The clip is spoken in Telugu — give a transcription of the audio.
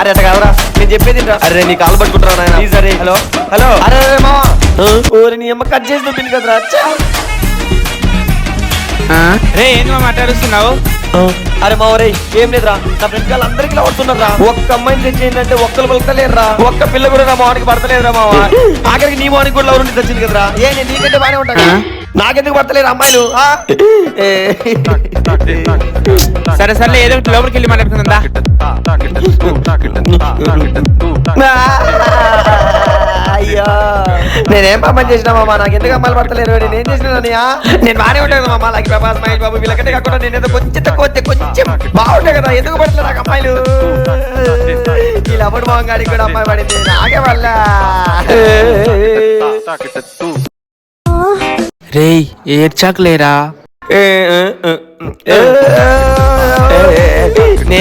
అరే అట్లా కాదురా, నేను చెప్పేది వినరా. అరే నీ కాలు పట్టుకుంటున్నా నాయన ప్లీజ్. అరే హలో హలో. అరే అరే మావా, ఓరి నీ అమ్మ కట్ చేసి దొబ్బింది కదరా. రే ఏంది మా మాట్లాడుస్తున్నావు? అరే మా రే ఏం లేదురా, నా ఫ్రెండ్స్ వాళ్ళు అందరికి పడుతున్నారా. ఒక్క అమ్మాయిని తెచ్చేయంటే ఒక్కరు పలకలేరురా. ఒక్క పిల్ల కూడా నా మోనికి పడతలేదురా మావా. ఆఖరికి నీ మోనికి కూడా ఎవరు తెచ్చింది కదరా. ఏ నేను నీకంటే బాగానే ఉంటాను, నాకెందుకు పడతలేరు అమ్మాయిలు? సరే సరే ఏదో ఒకటి లోపలికి వెళ్ళి మాట్లాడుతుందా? అయ్యో నేనేం పాపం చేసినా మామా, నాకు ఎందుకు అమ్మాయిలు పడతలేరు? నేనేం చేసినా నేను బాగానే ఉంటాను మామా. లైక్ ప్రభాస్, మహేష్ బాబు వీళ్ళకంటే కాకుండా నేనేదో కొంచెం తక్కువ కొంచెం బాగుంటాయి కదా, ఎందుకు పడతలేదు నాకు అమ్మాయిలు? వీళ్ళ అప్పుడు మొహం గాడికి కూడా అమ్మాయి పడింది నాకే వల్ల. రేయ్ ఏడ్చాకలేరా? నేనే